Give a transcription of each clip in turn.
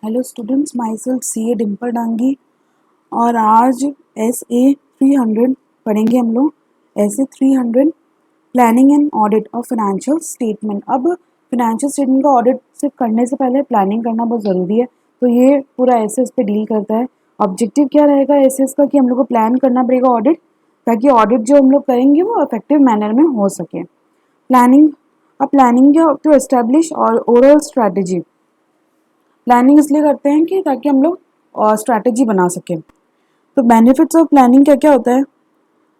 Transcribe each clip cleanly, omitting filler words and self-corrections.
Hello students, my self सी ए डिम्पल डांगी। और आज SA 300 पढ़ेंगे हम लोग। SA 300 planning and audit of financial statement. अब फाइनेंशियल स्टेटमेंट का ऑडिट सिर्फ करने से पहले प्लानिंग करना बहुत ज़रूरी है, तो ये पूरा एस पे डील करता है। ऑब्जेक्टिव क्या रहेगा एस का कि हम लोग को प्लान करना पड़ेगा ऑडिट, ताकि ऑडिट जो हम लोग करेंगे वो इफेक्टिव मैनर में हो सके। प्लानिंग, अब प्लानिंग टू एस्टेब्लिश और ओवरऑल स्ट्रैटेजी। प्लानिंग इसलिए करते हैं कि ताकि हम लोग स्ट्रैटेजी बना सकें। तो बेनिफिट्स ऑफ प्लानिंग क्या क्या होता है?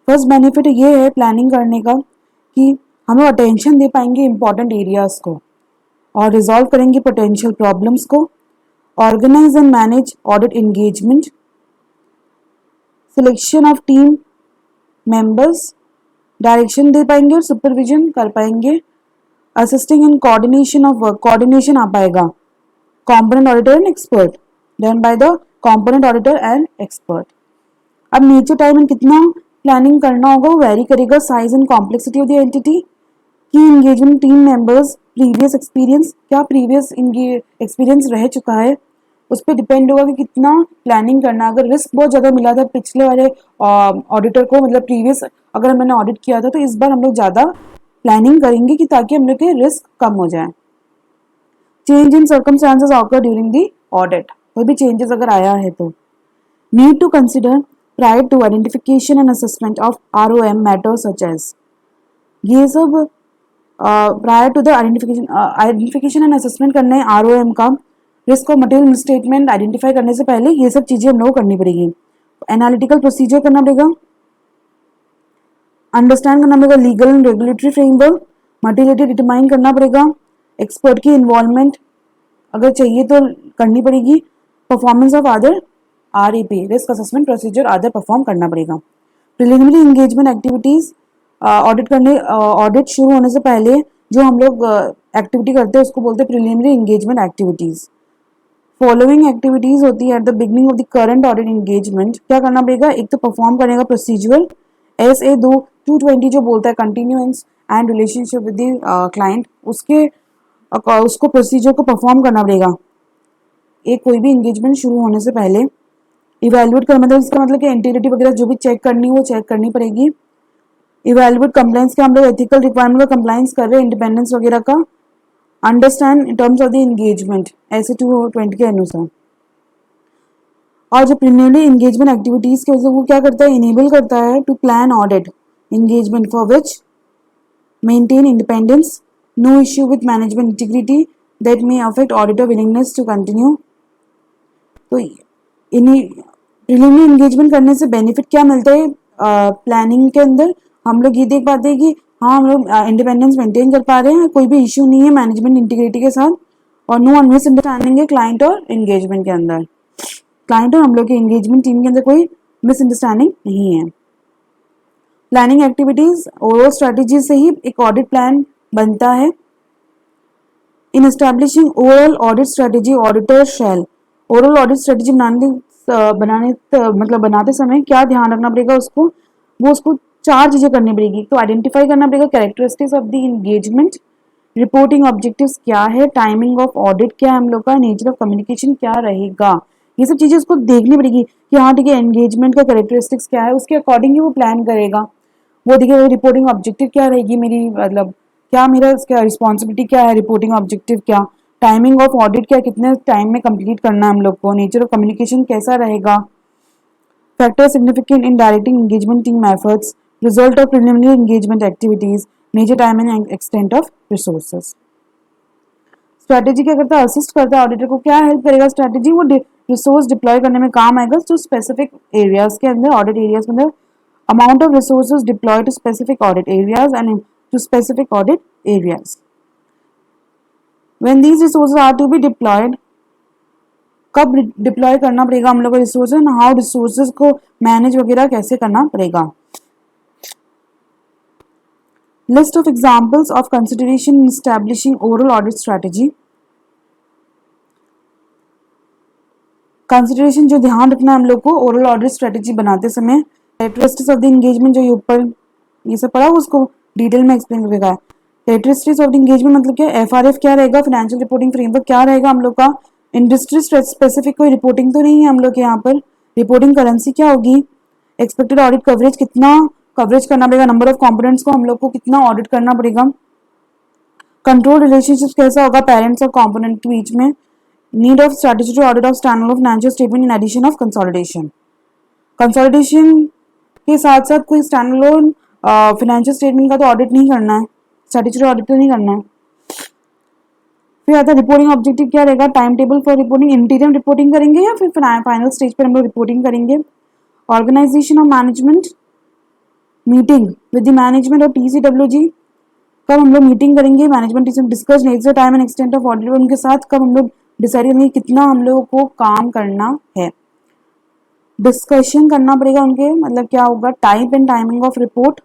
फर्स्ट बेनिफिट ये है प्लानिंग करने का कि हम लोग अटेंशन दे पाएंगे इंपॉर्टेंट एरियाज को और रिजॉल्व करेंगे पोटेंशियल प्रॉब्लम्स को। Organise and manage audit engagement, selection of team members, direction दे पाएंगे और सुपरविजन कर पाएंगे। Assisting in coordination of work, coordination आ पाएगा। component auditor and expert, done by the component auditor and expert। अब नेचर टाइम एंड कितना planning करना होगा वो वेरी करेगा। Size and complexity of the entity, key engagement team members, previous experience, क्या previous experience रह चुका है, उस पर डिपेंड होगा कि कितना प्लानिंग करना। अगर रिस्क बहुत ज़्यादा मिला था पिछले वाले ऑडिटर को, मतलब प्रीवियस अगर मैंने ऑडिट किया था, तो इस बार हम लोग ज़्यादा प्लानिंग करेंगे कि ताकि हम लोग के रिस्क कम हो जाए। Change in circumstances occur during the audit, कोई भी चेंजेस अगर आया है तो। Need to consider prior to identification and assessment of ROM matters such as, ये सब prior to the identification and assessment करना है ROM का। Risk of material statement identify करने से पहले ये सब चीज़ें हम लोग को करनी पड़ेगी। एनालिटिकल प्रोसीजर करना पड़ेगा, अंडरस्टैंड करना पड़ेगा legal and regulatory framework, materiality determine करना पड़ेगा। एक्सपर्ट की इन्वॉल्वमेंट अगर चाहिए तो करनी पड़ेगी। Performance of other REP, risk assessment procedure other perform करना पड़ेगा। प्रिलिमिनरी इंगेजमेंट एक्टिविटीज, ऑडिट शुरू होने से पहले जो हम लोग एक्टिविटी करते हैं उसको बोलते हैं preliminary engagement activities. Following activities होती है at the beginning of the current audit engagement. क्या करना पड़ेगा? एक तो परफॉर्म करेगा प्रोसीजर SA 220 जो बोलता है continuance and relationship with the client, उसको प्रोसीजर को परफॉर्म करना पड़ेगा एक कोई भी इंगेजमेंट शुरू होने से पहले। इवेल्युएट करना, मतलब इसका मतलब कि इंटीग्रिटी वगैरह जो भी चेक करनी है वो चेक करनी पड़ेगी। इवेल्युएट कंप्लाइंस के हम लोग एथिकल रिक्वायरमेंट का कंप्लाइंस कर रहे हैं, इंडिपेंडेंस वगैरह का। Understand in terms of the engagement ऐसे 220 के अनुसार। और जो प्रिलिमिनरी इंगेजमेंट एक्टिविटीज के वजह वो क्या करता है? इनेबल करता है to plan audit engagement for which maintain independence, no issue with management integrity that may affect auditor willingness to continue. तो इन्हीं प्रिलिमिनरी इंगेजमेंट करने से बेनिफिट क्या मिलता है? प्लानिंग के अंदर हम लोग ये देख पाते हैं कि हाँ हम लोग इंडिपेंडेंस मेंटेन कर पा रहे हैं, कोई भी इश्यू नहीं है मैनेजमेंट इंटीग्रिटी के साथ, और नो मिसअंडरस्टैंडिंग है क्लाइंट और एंगेजमेंट के अंदर। क्लाइंट और हम लोग के एंगेजमेंट टीम के अंदर कोई मिसअंडरस्टैंडिंग नहीं है। प्लानिंग एक्टिविटीज ओवरऑल स्ट्रेटेजी से ही एक ऑडिट प्लान बनता है। In establishing overall audit strategy, auditor shall overall audit strategy बनाते समय क्या ध्यान रखना पड़ेगा उसको 4 चीजें करनी पड़ेगी। तो आइडेंटिफाई करना पड़ेगा characteristics of the engagement, reporting objectives क्या है, टाइमिंग ऑफ ऑडिट क्या है हम लोग का, नेचर ऑफ कम्युनिकेशन क्या रहेगा, ये सब चीजें उसको देखनी पड़ेगी कि हाँ ठीक है एंगेजमेंट का कैरेक्टरिस्टिक्स क्या है, उसके अकॉर्डिंग ही वो प्लान करेगा। वो देखिए रिपोर्टिंग ऑब्जेक्टिव क्या रहेगी मेरी, मतलब क्या मेरा इसका रिस्पॉन्सिबिलिटी क्या है, रिपोर्टिंग ऑब्जेक्टिव क्या, टाइमिंग ऑफ ऑडिट क्या, कितने टाइम में कंप्लीट करना है हम लोग को, नेचर ऑफ कम्युनिकेशन कैसा रहेगा, factor significant in directing engagement team efforts, result of preliminary engagement activities, major time and extent of resources. Strategy क्या करता है? असिस्ट करता है ऑडिटर को। क्या हेल्प करेगा स्ट्रैटेजी? वो रिसोर्स डिप्लॉय करने में काम आएगा जो स्पेसिफिक एरियाज के अंदर, ऑडिट एरियाज के अंदर। Amount of resources deploy to specific audit areas and to specific audit areas. When these resources are to be deployed, कब डिप्लॉय करना पड़ेगा हम लोग को रिसोर्सेज, हाउ रिसोर्सेज को मैनेज वगैरह कैसे करना पड़ेगा। List of examples of consideration in establishing overall audit strategy. Consideration जो ध्यान रखना है हम लोग को ओवरऑल ऑडिट स्ट्रेटेजी बनाते समय। कैरेक्टरिस्टिक्स ऑफ द एंगेजमेंट, जो ये ऊपर ये सब पढ़ा उसको डिटेल में एक्सप्लेन करके है। कैरेक्टरिस्टिक्स ऑफ द एंगेजमेंट मतलब क्या, FRF क्या रहेगा, फाइनेंशियल रिपोर्टिंग फ्रेमवर्क क्या रहेगा हम लोग का, इंडस्ट्री स्पेसिफिक कोई रिपोर्टिंग तो नहीं है हम लोग के यहाँ पर। रिपोर्टिंग करेंसी क्या होगी, एक्सपेक्टेड ऑडिट कवरेज, कितना कवरेज करना पड़ेगा, नंबर ऑफ कंपोनेंट्स को हम लोग को कितना ऑडिट करना पड़ेगा। कंट्रोल रिलेशनशिप कैसा होगा पेरेंट्स और कंपोनेंट के बीच में। Need of strategy audit of standalone financial statement in addition of consolidation. Consolidation के साथ साथ कोई स्टैंडअलोन फाइनेंशियल स्टेटमेंट का तो ऑडिट नहीं करना है, स्ट्रेटेजी ऑडिट तो नहीं करना है। फिर आता है रिपोर्टिंग ऑब्जेक्टिव क्या रहेगा, time table for reporting, इंटीरियम reporting करेंगे या फिर फाइनल स्टेज पर हम लोग रिपोर्टिंग करेंगे। Organisation of management meeting with the management और टीसीडब्ल्यूजी, कब हम लोग मीटिंग करेंगे management team, discuss nature time and extent of audit, उनके साथ कब हम लोग डिसाइड करेंगे कितना हम लोगों को काम करना है। डिस्कशन करना पड़ेगा उनके, मतलब क्या होगा, type and timing of report,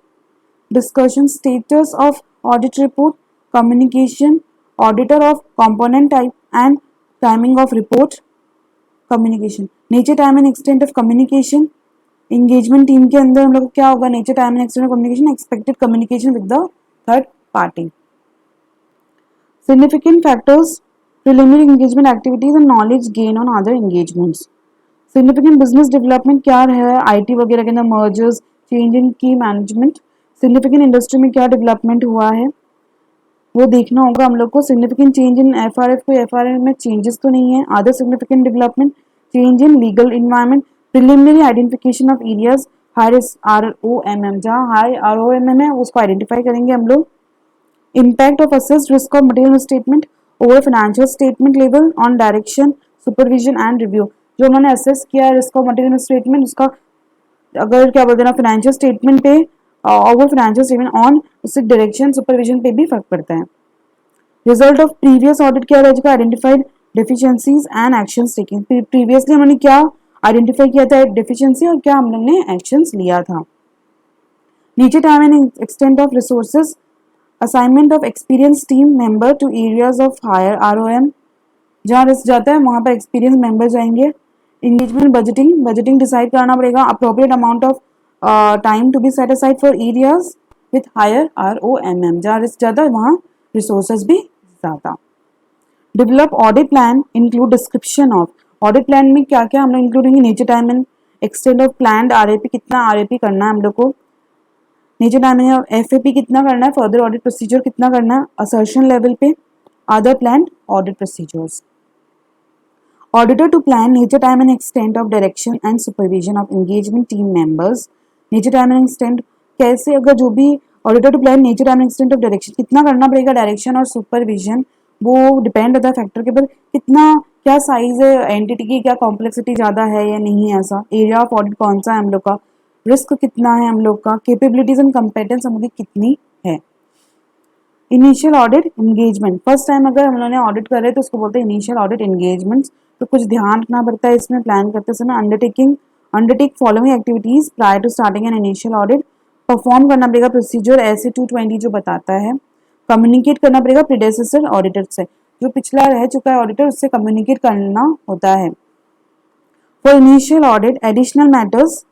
discussion status of audit report, communication auditor of component type and timing of report, communication nature time and extent of communication. Engagement team के अंदर हम लोग क्या होगा, nature time and extent of communication, expected communication with the third party. Significant factors, preliminary engagement activities and knowledge gain on other engagements. Significant business development क्या है, IT वगैरह के अंदर mergers, change in key management. Significant industry में क्या development हुआ है वो देखना होगा हम लोग को। Significant change in FRF, कोई FRF में changes तो नहीं है। Other significant development, change in legal environment, preliminary identification of areas, high risk ROMM, जहाँ high ROMM है उसको identify करेंगे हम लोग। Impact of assessed risk of material statement over financial statement level on direction, supervision and review। जो उन्होंने assess किया risk of material statement उसका अगर क्या बोलते हैं ना फाइनेंशियल स्टेटमेंट पे और फाइनेंशियल स्टेटमेंट ऑन उससे डायरेक्शन सुपरविजन पे भी फर्क पड़ता है। रिजल्ट ऑफ प्रीवियस ऑडिट क्या रहेगा, identified deficiencies and actions taken. Previously हमने क्या आइडेंटिफाई किया था डेफिशिएंसी और क्या हम लोग ने एक्शंस लिया था। नीचे time and extent of resources, assignment of experience team member to areas of higher ROM, जहाँ रिस्क जाता है वहाँ पर एक्सपीरियंस मेंबर जाएंगे। इंगेजमेंट बजटिंग, बजटिंग डिसाइड कराना पड़ेगा। Appropriate amount of time to be set aside for areas with higher ROMM, जहाँ risk जाता है वहाँ रिसोर्सेज भी ज़्यादा। Develop audit plan, include description of audit plan में क्या क्या हम लोग इंक्लूड होंगे, nature time and extend of plan RAP, कितना RAP करना है हम लोग को, नेचर टाइम एंड FAP कितना करना है, फर्दर ऑडिट प्रोसीजर कितना करना है असर्शन लेवल पे, other plan audit procedures. Auditor to plan nature time and extent of direction and supervision of engagement team members. Nature time and extent कैसे, अगर जो भी auditor to plan nature time and extent of direction कितना करना पड़ेगा, direction और supervision वो depend होता है फैक्टर के ऊपर, कितना क्या साइज है एंटिटी की, क्या कॉम्प्लेक्सिटी ज़्यादा है या नहीं है, ऐसा एरिया ऑफ ऑडिट कौन सा है हम लोग का, रिस्क कितना है हम लोग का, कैपेबिलिटीज एंड कंपेटेंस हम लोग की कितनी है। Initial audit engagement, first time अगर हम लोगों ने ऑडिट कर रहे हैं तो उसको बोलते हैं इनिशियल ऑडिट एंगेजमेंट्स। तो कुछ ध्यान रखना पड़ता है इसमें प्लान करते समय। Undertake following activities prior to starting an initial audit, perform करना पड़ेगा प्रोसीजर ऐसे 220 जो बताता है। कम्युनिकेट करना पड़ेगा प्रीडेसेसर ऑडिटर से, जो पिछला रह चुका है ऑडिटर उससे कम्युनिकेट करना होता है। For initial audit additional matters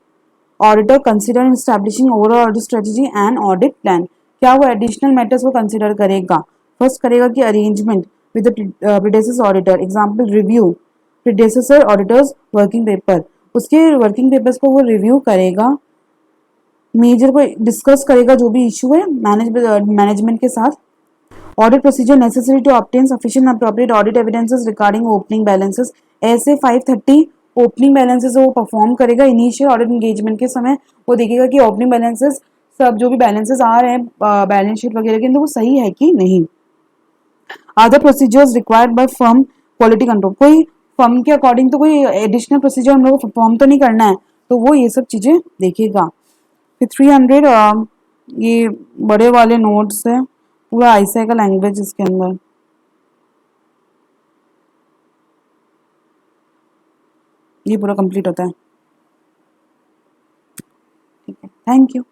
auditor consider in establishing overall audit strategy and audit plan, क्या वो एडिशनल मैटर्स को कंसिडर करेगा। फर्स्ट करेगा कि arrangement with the predecessor auditor, example review predecessor auditor's working paper, उसके वर्किंग पेपर्स को वो review करेगा, मेजर को डिस्कस करेगा जो भी इशू है मैनेजमेंट के साथ। Audit procedure necessary to obtain sufficient appropriate audit evidences regarding opening balances, ऐसे 530 ओपनिंग बैलेंसेस वो परफॉर्म करेगा इनिशियल ऑडिट एंगेजमेंट के समय। वो देखेगा कि ओपनिंग बैलेंसेस सब जो भी बैलेंसेस आ रहे हैं बैलेंस शीट वगैरह के अंदर वो सही है कि नहीं। Other procedures required by firm quality control, कोई फर्म के अकॉर्डिंग तो कोई एडिशनल प्रोसीजर हम लोग को परफॉर्म तो नहीं करना है, तो वो ये सब चीजें देखेगा। फिर 300 ये बड़े वाले नोट्स है, पूरा आईसीआई का लैंग्वेज इसके अंदर। ये पूरा कंप्लीट होता है। ठीक है, थैंक यू।